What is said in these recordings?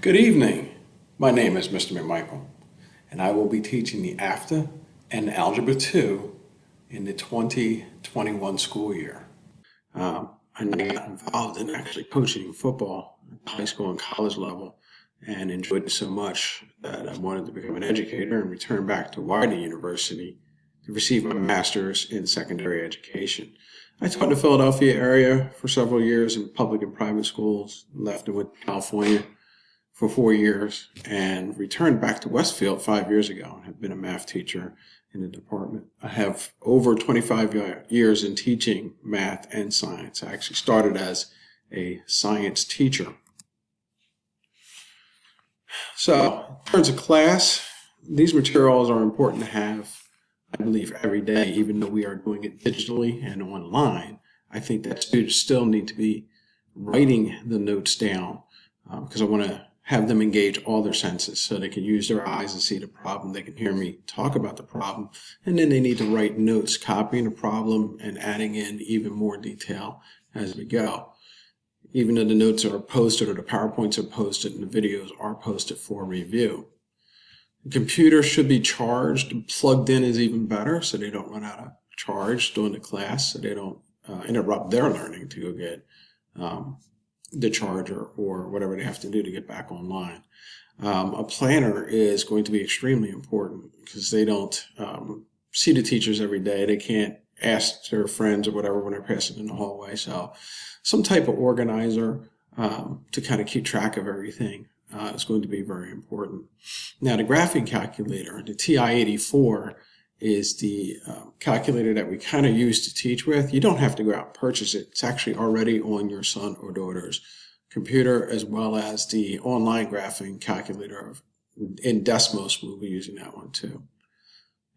Good evening. My name is Mr. McMichael, and I will be teaching the AFTA and Algebra II in the 2021 school year. I got involved in actually coaching football at the high school and college level and enjoyed it so much that I wanted to become an educator and return back to Widener University to receive my master's in secondary education. I taught in the Philadelphia area for several years in public and private schools, left and went to California for 4 years and returned back to Westfield 5 years ago and have been a math teacher in the department. I have over 25 years in teaching math and science. I actually started as a science teacher. So in terms of class, these materials are important to have, I believe, every day, even though we are doing it digitally and online. I think that students still need to be writing the notes down because I want to have them engage all their senses so they can use their eyes and see the problem. They can hear me talk about the problem, and then they need to write notes, copying the problem and adding in even more detail as we go. Even though the notes are posted or the PowerPoints are posted and the videos are posted for review. The computer should be charged. Plugged in is even better so they don't run out of charge during the class, so they don't interrupt their learning to go get the charger or whatever they have to do to get back online. A planner is going to be extremely important because they don't see the teachers every day. They can't ask their friends or whatever when they're passing in the hallway. So some type of organizer to kind of keep track of everything is going to be very important. Now the graphing calculator, the TI-84, is the calculator that we kind of use to teach with. You don't have to go out and purchase it. It's actually already on your son or daughter's computer, as well as the online graphing calculator in Desmos. We'll be using that one too.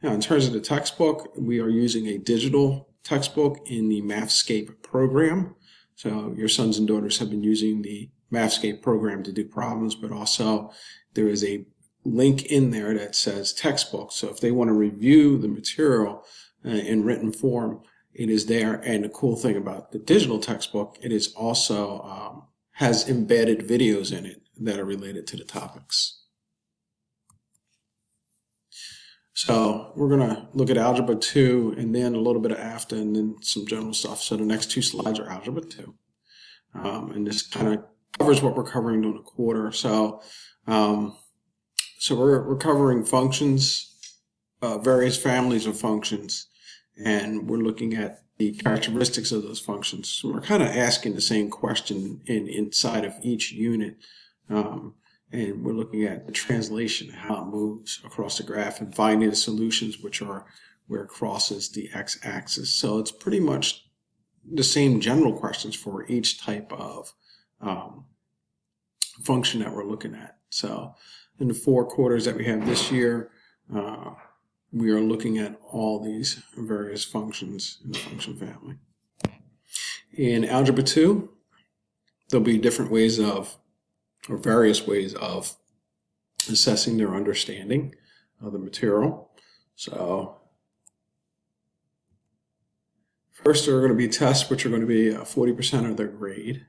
Now, in terms of the textbook, we are using a digital textbook in the Mathscape program. So your sons and daughters have been using the Mathscape program to do problems, but also there is a link in there that says textbook. So if they want to review the material in written form, it is there. And the cool thing about the digital textbook, it is also has embedded videos in it that are related to the topics. So we're going to look at Algebra 2 and then a little bit of AFTA and then some general stuff. So the next two slides are Algebra 2. And this kind of covers what we're covering during a quarter. So we're covering functions, various families of functions, and we're looking at the characteristics of those functions. So we're kind of asking the same question inside of each unit, and we're looking at the translation, how it moves across the graph, and finding the solutions, which are where it crosses the x-axis. So it's pretty much the same general questions for each type of function that we're looking at. So in the 4 quarters that we have this year, we are looking at all these various functions in the function family. In Algebra 2, there'll be different ways of, or various ways of assessing their understanding of the material. So first, there are going to be tests which are going to be 40% of their grade.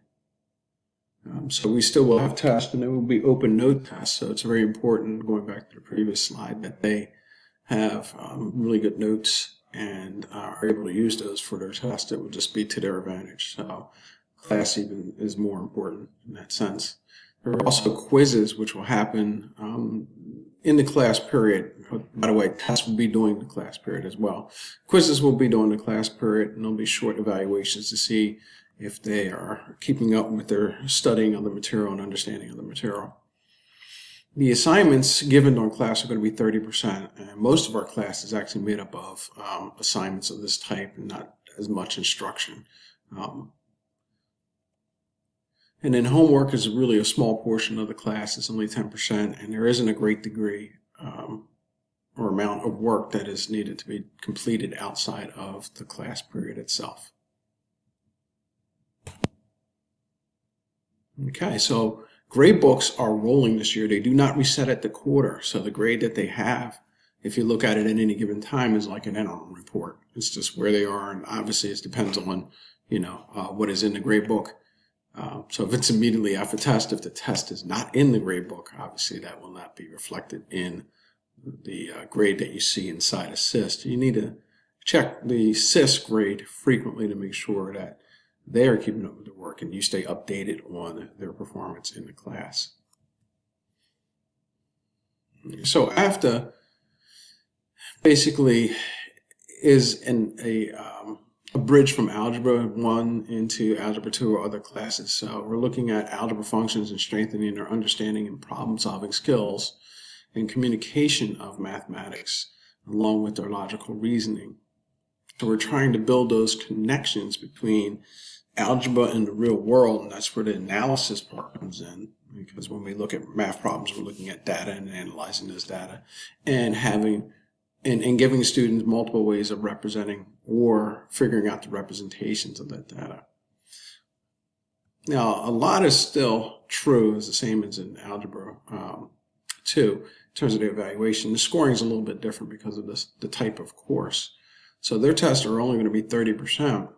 So we still will have tests, and there will be open note tests. So it's very important, going back to the previous slide, that they have really good notes and are able to use those for their test. It will just be to their advantage. So class even is more important in that sense. There are also quizzes which will happen in the class period. By the way, tests will be during the class period as well. Quizzes will be during the class period, and there'll be short evaluations to see if they are keeping up with their studying of the material and understanding of the material. The assignments given during class are going to be 30%, and most of our class is actually made up of assignments of this type and not as much instruction. And then homework is really a small portion of the class. It's only 10%, and there isn't a great degree or amount of work that is needed to be completed outside of the class period itself. Okay, so grade books are rolling this year. They do not reset at the quarter. So the grade that they have, if you look at it at any given time, is like an interim report. It's just where they are, and obviously it depends on, what is in the grade book So if it's immediately after test, if the test is not in the grade book, obviously that will not be reflected in the grade that you see inside Assist. You need to check the SIS grade frequently to make sure that they are keeping up with their work and you stay updated on their performance in the class. So after basically is a bridge from Algebra 1 into Algebra 2 or other classes. So we're looking at algebra functions and strengthening their understanding and problem-solving skills and communication of mathematics, along with their logical reasoning. So we're trying to build those connections between algebra and the real world, and that's where the analysis part comes in. Because when we look at math problems, we're looking at data and analyzing those data and giving students multiple ways of representing or figuring out the representations of that data. Now, a lot is still true, is the same as in Algebra 2 in terms of the evaluation. The scoring is a little bit different because of the type of course. So their tests are only going to be 30%,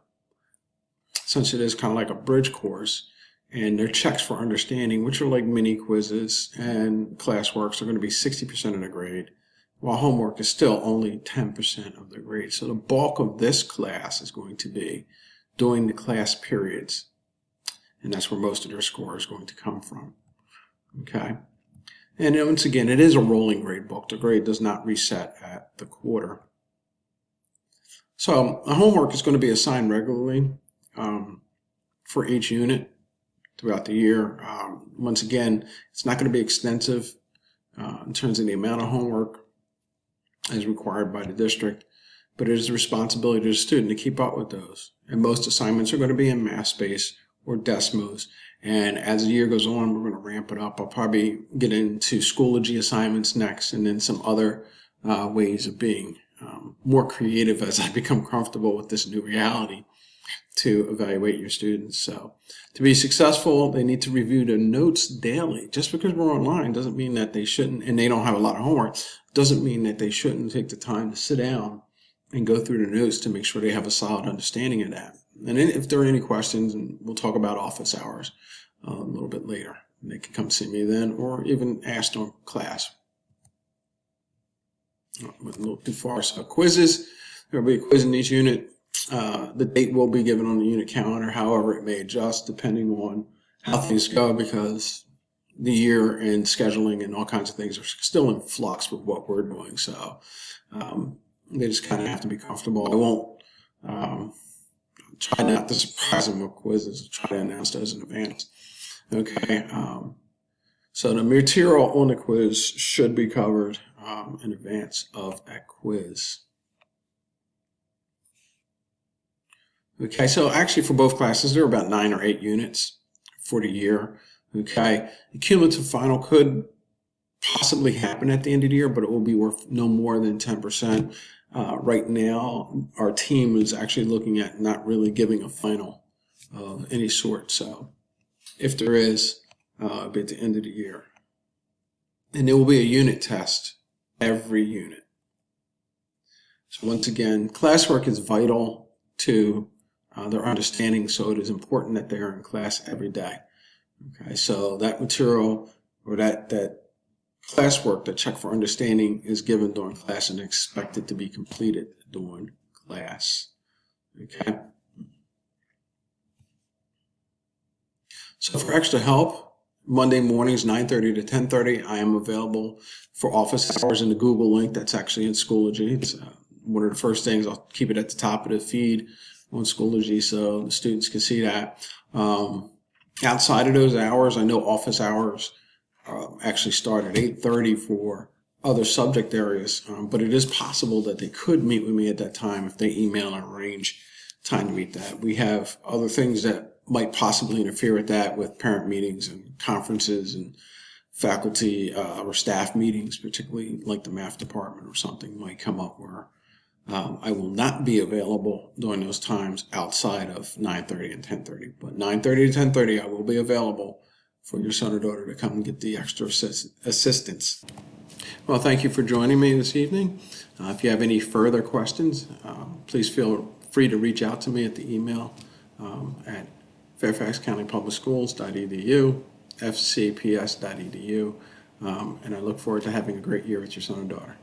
since it is kind of like a bridge course. And their checks for understanding, which are like mini quizzes and classworks, are going to be 60% of the grade, while homework is still only 10% of the grade. So the bulk of this class is going to be during the class periods. And that's where most of their score is going to come from. Okay. And once again, it is a rolling grade book. The grade does not reset at the quarter. So homework is going to be assigned regularly for each unit throughout the year. Once again, it's not going to be extensive in terms of the amount of homework as required by the district, but it is the responsibility of the student to keep up with those. And most assignments are going to be in math space or Desmos. And as the year goes on, we're going to ramp it up. I'll probably get into Schoology assignments next, and then some other ways of being more creative as I become comfortable with this new reality to evaluate your students. So to be successful, they need to review their notes daily. Just because we're online doesn't mean that they shouldn't, and they don't have a lot of homework, doesn't mean that they shouldn't take the time to sit down and go through the notes to make sure they have a solid understanding of that. And if there are any questions, and we'll talk about office hours a little bit later, they can come see me then, or even ask on class. Went a little too far. So quizzes, there will be a quiz in each unit. The date will be given on the unit calendar. However, it may adjust depending on how things go, because the year and scheduling and all kinds of things are still in flux with what we're doing. So they just kind of have to be comfortable. I won't try not to surprise them with quizzes. Try to announce those in advance. Okay. So the material on the quiz should be covered in advance of that quiz. Okay, so actually for both classes, there are about 9 or 8 units for the year. Okay, the cumulative final could possibly happen at the end of the year, but it will be worth no more than 10%. Right now, our team is actually looking at not really giving a final of any sort. So if there is, it'll be at the end of the year. And there will be a unit test every unit. So once again, classwork is vital to their understanding, so it is important that they are in class every day. Okay, so that material or that classwork, that check for understanding, is given during class and expected to be completed during class. Okay. So for extra help, Monday mornings, 9:30 to 10:30, I am available for office hours in the Google link that's actually in Schoology. It's one of the first things. I'll keep it at the top of the feed on Schoology so the students can see that. Outside of those hours, I know office hours actually start at 8:30 for other subject areas, but it is possible that they could meet with me at that time if they email and arrange time to meet that. We have other things that might possibly interfere with that, with parent meetings and conferences and faculty or staff meetings, particularly like the math department or something might come up where I will not be available during those times outside of 9:30 and 10:30. But 9:30 to 10:30, I will be available for your son or daughter to come and get the extra assistance. Well, thank you for joining me this evening. If you have any further questions, please feel free to reach out to me at the email at fairfaxcountypublicschools.edu, fcps.edu, and I look forward to having a great year with your son or daughter.